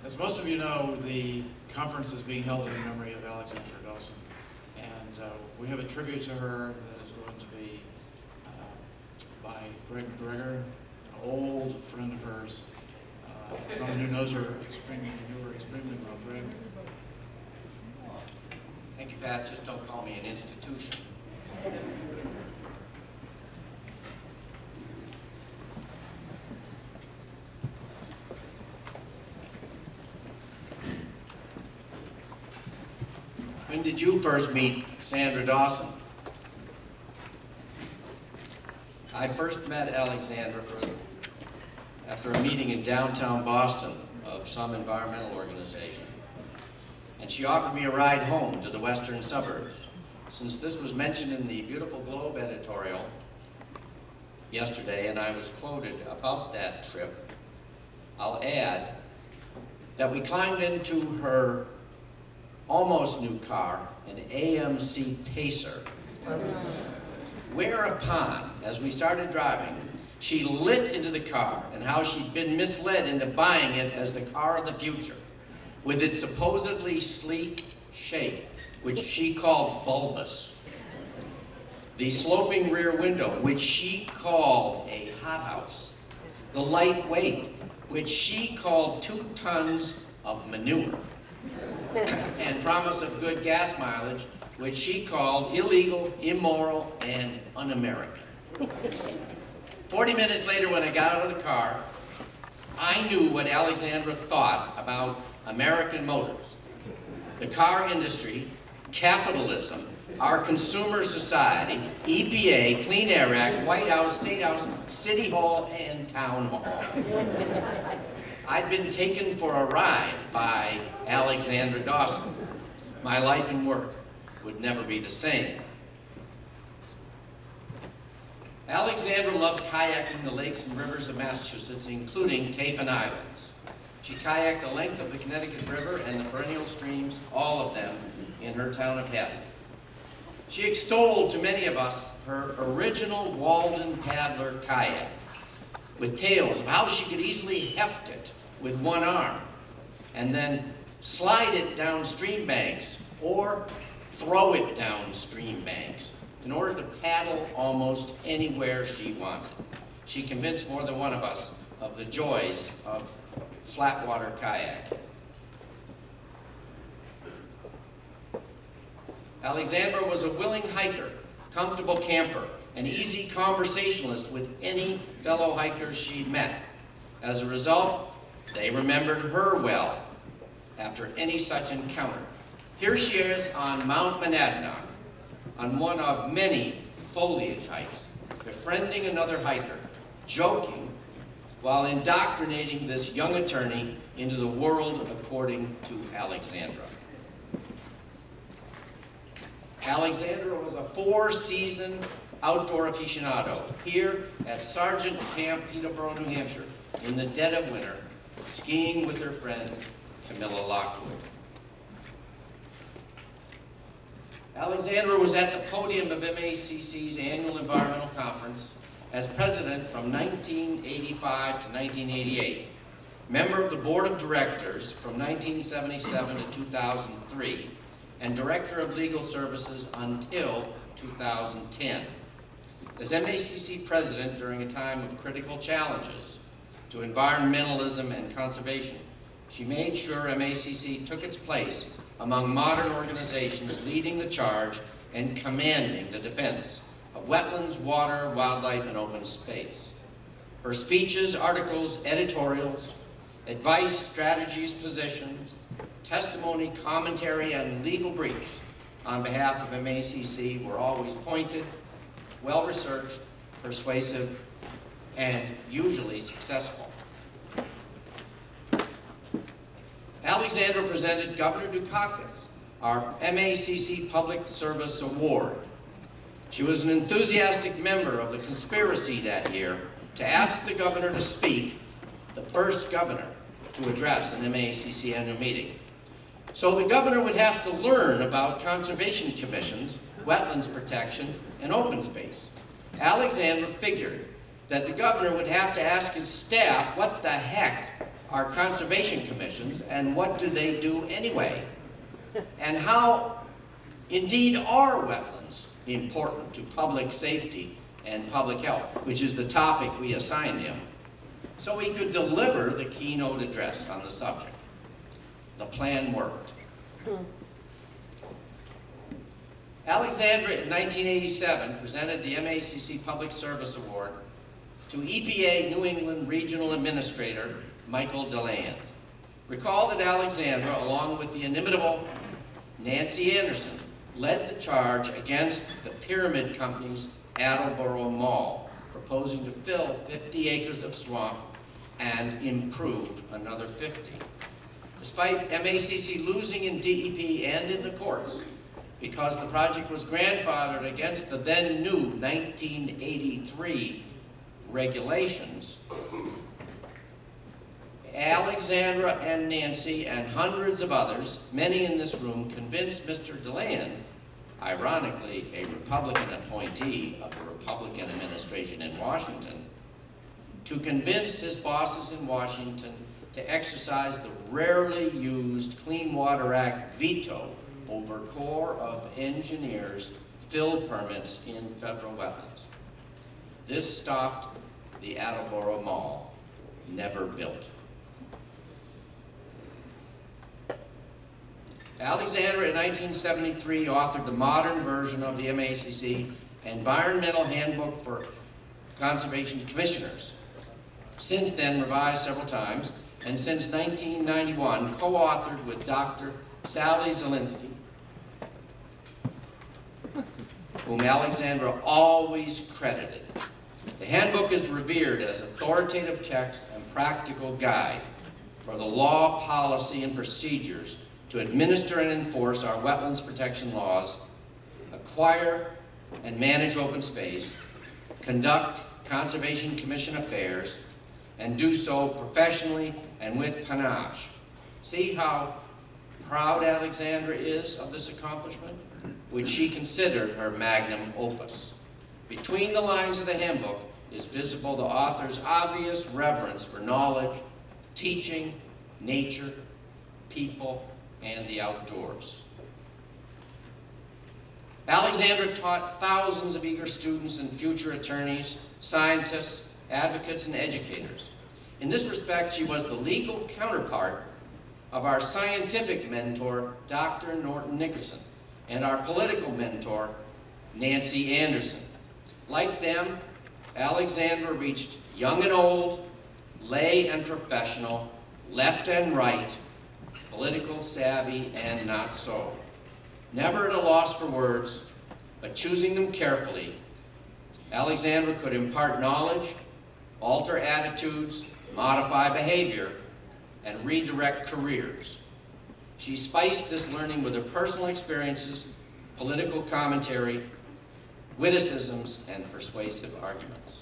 As most of you know, the conference is being held in memory of Alexandra Dawson. And we have a tribute to her that is going to be by Greg Greger, an old friend of hers. Someone who knows her extremely well. Greg. Thank you, Pat. Just don't call me an institution. When did you first meet Sandra Dawson? I first met Alexandra after a meeting in downtown Boston of some environmental organization. And she offered me a ride home to the western suburbs. Since this was mentioned in the Beautiful Globe editorial yesterday, and I was quoted about that trip, I'll add that we climbed into her almost new car, an AMC Pacer. Whereupon, as we started driving, she lit into the car and how she'd been misled into buying it as the car of the future, with its supposedly sleek shape, which she called bulbous. The sloping rear window, which she called a hothouse. The lightweight, which she called 2 tons of manure. And promise of good gas mileage, which she called illegal, immoral, and un-American. 40 minutes later, when I got out of the car, I knew what Alexandra thought about American motors, the car industry, capitalism, our consumer society, EPA, Clean Air Act, White House, State House, City Hall, and Town Hall. I'd been taken for a ride by Alexandra Dawson. My life and work would never be the same. Alexandra loved kayaking the lakes and rivers of Massachusetts, including Cape and Islands. She kayaked the length of the Connecticut River and the perennial streams, all of them, in her town of Hadley. She extolled to many of us her original Walden paddler kayak, with tales of how she could easily heft it with one arm, and then slide it down stream banks, or throw it down stream banks, in order to paddle almost anywhere she wanted. She convinced more than one of us of the joys of flatwater kayaking. Alexandra was a willing hiker, comfortable camper, an easy conversationalist with any fellow hikers she'd met. As a result, they remembered her well after any such encounter. Here she is on Mount Monadnock, on one of many foliage hikes, befriending another hiker, joking, while indoctrinating this young attorney into the world according to Alexandra. Alexandra was a 4-season outdoor aficionado here at Sergeant Camp, Peterborough, New Hampshire, in the dead of winter, skiing with her friend, Camilla Lockwood. Alexandra was at the podium of MACC's annual environmental conference as president from 1985 to 1988, member of the board of directors from 1977 to 2003, and director of legal services until 2010. As MACC president during a time of critical challenges to environmentalism and conservation, she made sure MACC took its place among modern organizations leading the charge and commanding the defense of wetlands, water, wildlife, and open space. Her speeches, articles, editorials, advice, strategies, positions, testimony, commentary, and legal briefs on behalf of MACC were always pointed, well-researched, persuasive, and usually successful. Alexandra presented Governor Dukakis our MACC Public Service Award. She was an enthusiastic member of the conspiracy that year to ask the governor to speak, the first governor to address an MACC annual meeting. So the governor would have to learn about conservation commissions, wetlands protection, and open space. Alexandra figured that the governor would have to ask his staff what the heck are conservation commissions, and what do they do anyway? And how, indeed, are wetlands important to public safety and public health, which is the topic we assigned him, so he could deliver the keynote address on the subject. The plan worked. Alexandra in 1987 presented the MACC Public Service Award to EPA New England Regional Administrator Michael DeLand. Recall that Alexandra, along with the inimitable Nancy Anderson, led the charge against the Pyramid Company's Attleboro Mall, proposing to fill 50 acres of swamp and improve another 50. Despite MACC losing in DEP and in the courts, because the project was grandfathered against the then new 1983 regulations, Alexandra and Nancy and hundreds of others, many in this room, convinced Mr. DeLand, ironically a Republican appointee of a Republican administration in Washington, to convince his bosses in Washington to exercise the rarely used Clean Water Act veto over Corps of Engineers fill permits in federal wetlands. This stopped the Attleboro Mall, never built. Alexandra in 1973 authored the modern version of the MACC Environmental Handbook for Conservation Commissioners. Since then, revised several times, and since 1991, co-authored with Dr. Sally Zielinski, whom Alexandra always credited. The handbook is revered as authoritative text and practical guide for the law, policy, and procedures to administer and enforce our wetlands protection laws, acquire and manage open space, conduct Conservation Commission affairs, and do so professionally and with panache. See how proud Alexandra is of this accomplishment, which she considered her magnum opus. Between the lines of the handbook is visible the author's obvious reverence for knowledge, teaching, nature, people, and the outdoors. Alexandra taught thousands of eager students and future attorneys, scientists, advocates, and educators. In this respect, she was the legal counterpart of our scientific mentor, Dr. Norton Nickerson, and our political mentor, Nancy Anderson. Like them, Alexandra reached young and old, lay and professional, left and right, political savvy and not so. Never at a loss for words, but choosing them carefully, Alexandra could impart knowledge, alter attitudes, modify behavior, and redirect careers. She spiced this learning with her personal experiences, political commentary, witticisms, and persuasive arguments.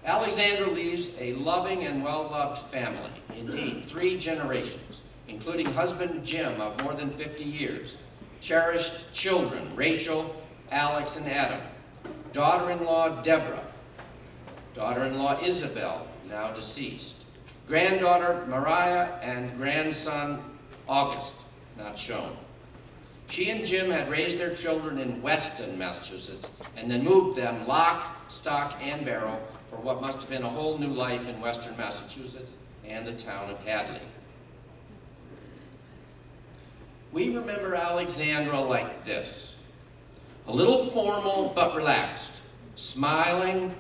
Alexandra leaves a loving and well-loved family, indeed 3 generations, including husband Jim of more than 50 years, cherished children Rachel, Alex, and Adam, daughter-in-law Deborah, daughter-in-law Isabel, now deceased, granddaughter Mariah, and grandson August, not shown. She and Jim had raised their children in Weston, Massachusetts, and then moved them lock, stock, and barrel for what must have been a whole new life in Western Massachusetts and the town of Hadley. We remember Alexandra like this: a little formal but relaxed, smiling,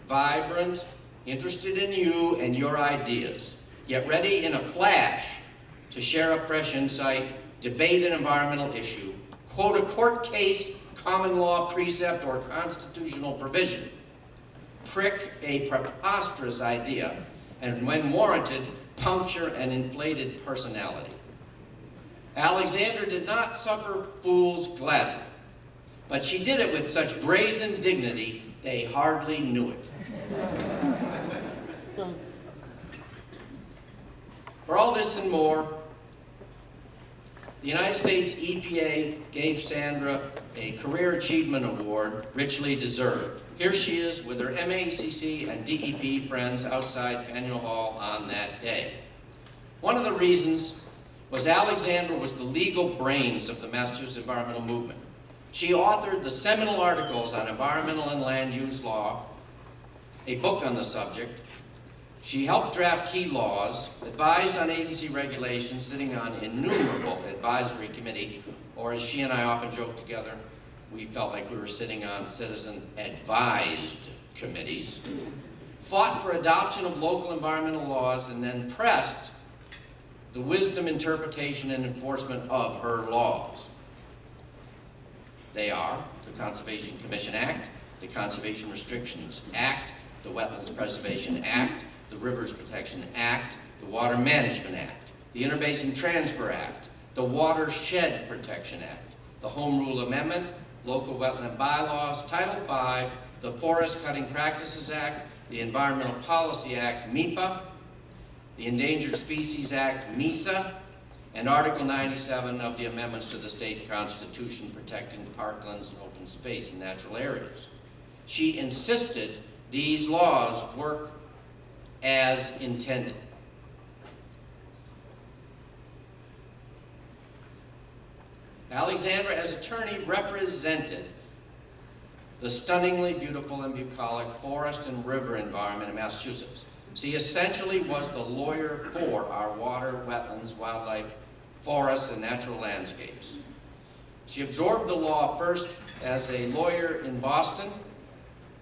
vibrant, interested in you and your ideas, yet ready in a flash to share a fresh insight, debate an environmental issue, quote a court case, common law precept, or constitutional provision, prick a preposterous idea, and when warranted, puncture an inflated personality. Alexandra did not suffer fools gladly, but she did it with such brazen dignity they hardly knew it. For all this and more, the United States EPA gave Sandra a Career Achievement Award richly deserved. Here she is with her MACC and DEP friends outside Faneuil Hall on that day. One of the reasons was Alexandra was the legal brains of the Massachusetts environmental movement. She authored the seminal articles on environmental and land use law, a book on the subject. She helped draft key laws, advised on agency regulations, sitting on innumerable advisory committee, or as she and I often joke together, we felt like we were sitting on citizen-advised committees, fought for adoption of local environmental laws, and then pressed the wisdom, interpretation, and enforcement of her laws. They are the Conservation Commission Act, the Conservation Restrictions Act, the Wetlands Preservation Act, the Rivers Protection Act, the Water Management Act, the Interbasin Transfer Act, the Watershed Protection Act, the Home Rule Amendment, Local Wetland Bylaws, Title V, the Forest Cutting Practices Act, the Environmental Policy Act, MEPA, the Endangered Species Act, MESA, and Article 97 of the amendments to the state constitution protecting parklands and open space and natural areas. She insisted these laws work as intended. Alexandra, as attorney, represented the stunningly beautiful and bucolic forest and river environment in Massachusetts. She essentially was the lawyer for our water, wetlands, wildlife, forests, and natural landscapes. She absorbed the law first as a lawyer in Boston,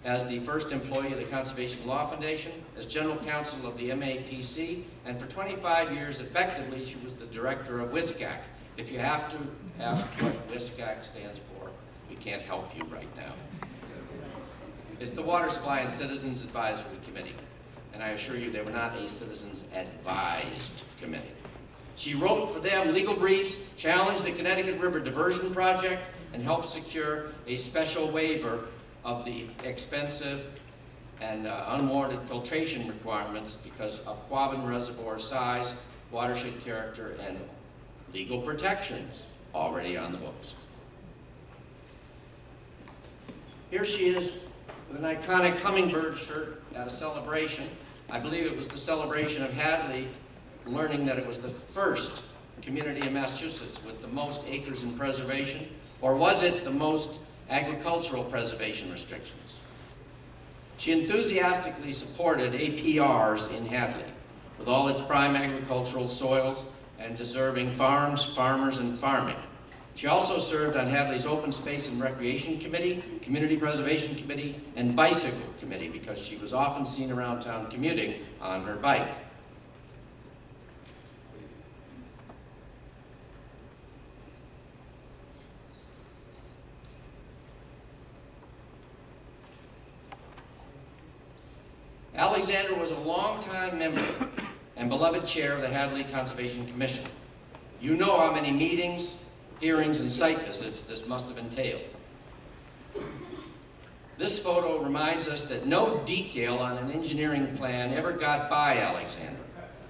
as the first employee of the Conservation Law Foundation, as general counsel of the MACC, and for 25 years, effectively, she was the director of WSCAC. If you have to ask what WSCAC stands for, we can't help you right now. It's the Water Supply and Citizens Advisory Committee, and I assure you they were not a citizens advised committee. She wrote for them legal briefs, challenged the Connecticut River Diversion Project, and helped secure a special waiver of the expensive and unwarranted filtration requirements because of Quabbin Reservoir size, watershed character, and legal protections already on the books. Here she is with an iconic hummingbird shirt at a celebration. I believe it was the celebration of Hadley learning that it was the first community in Massachusetts with the most acres in preservation, or was it the most agricultural preservation restrictions? She enthusiastically supported APRs in Hadley, with all its prime agricultural soils and deserving farms, farmers, and farming. She also served on Hadley's Open Space and Recreation Committee, Community Preservation Committee, and Bicycle Committee because she was often seen around town commuting on her bike. Alexandra was a longtime member and beloved chair of the Hadley Conservation Commission. You know how many meetings, hearings, and site visits this must have entailed. This photo reminds us that no detail on an engineering plan ever got by Alexandra,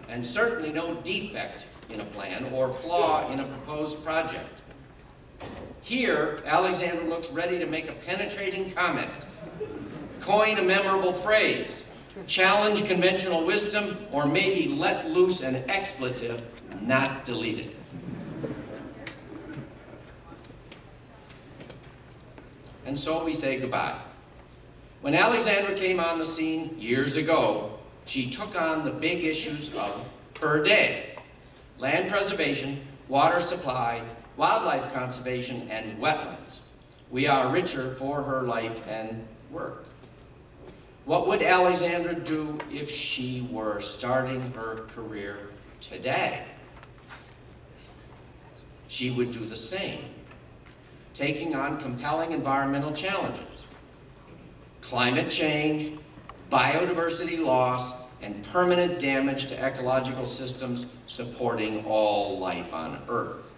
and certainly no defect in a plan or flaw in a proposed project. Here, Alexandra looks ready to make a penetrating comment, coin a memorable phrase, challenge conventional wisdom, or maybe let loose an expletive not deleted. And so we say goodbye. When Alexandra came on the scene years ago, she took on the big issues of her day: land preservation, water supply, wildlife conservation, and wetlands. We are richer for her life and work. What would Alexandra do if she were starting her career today? She would do the same, taking on compelling environmental challenges: climate change, biodiversity loss, and permanent damage to ecological systems supporting all life on Earth.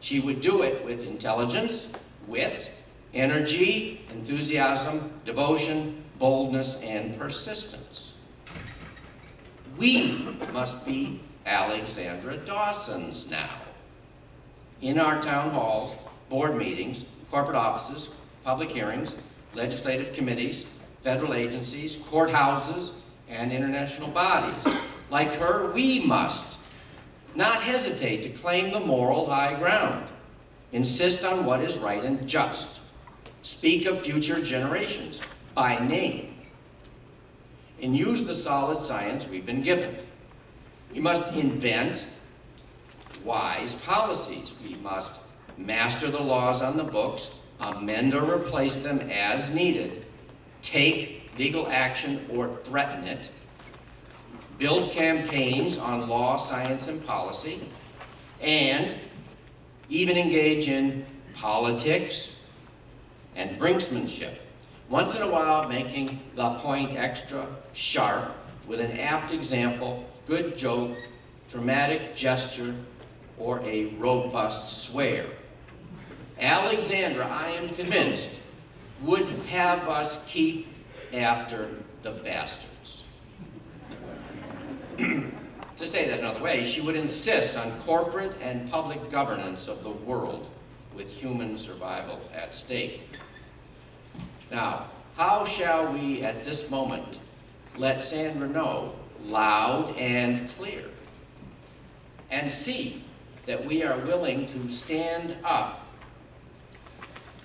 She would do it with intelligence, wit, energy, enthusiasm, devotion, boldness, and persistence. We must be Alexandra Dawsons now. In our town halls, board meetings, corporate offices, public hearings, legislative committees, federal agencies, courthouses, and international bodies. Like her, we must not hesitate to claim the moral high ground, insist on what is right and just, speak of future generations by name, and use the solid science we've been given. We must invent wise policies. We must master the laws on the books, amend or replace them as needed, take legal action or threaten it, build campaigns on law, science, and policy, and even engage in politics and brinksmanship. Once in a while, making the point extra sharp with an apt example, good joke, dramatic gesture, or a robust swear. Alexandra, I am convinced, would have us keep after the bastards. To say that another way, she would insist on corporate and public governance of the world with human survival at stake. Now, how shall we at this moment let Sandra know loud and clear and see that we are willing to stand up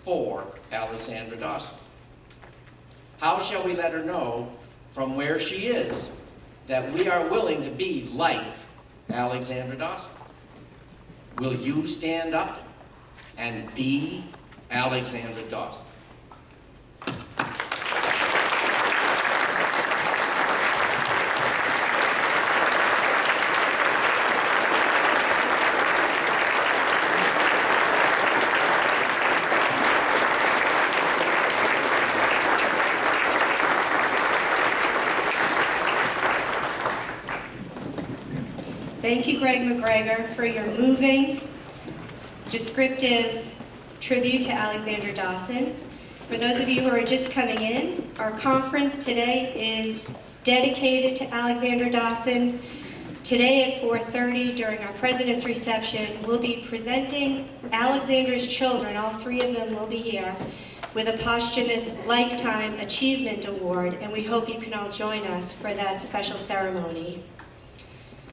for Alexandra Dawson? How shall we let her know from where she is that we are willing to be like Alexandra Dawson? Will you stand up and be Alexandra Dawson? Thank you, Greg McGregor, for your moving, descriptive tribute to Alexandra Dawson. For those of you who are just coming in, our conference today is dedicated to Alexandra Dawson. Today at 4:30, during our President's Reception, we'll be presenting Alexandra's children, all three of them will be here, with a posthumous Lifetime Achievement Award, and we hope you can all join us for that special ceremony.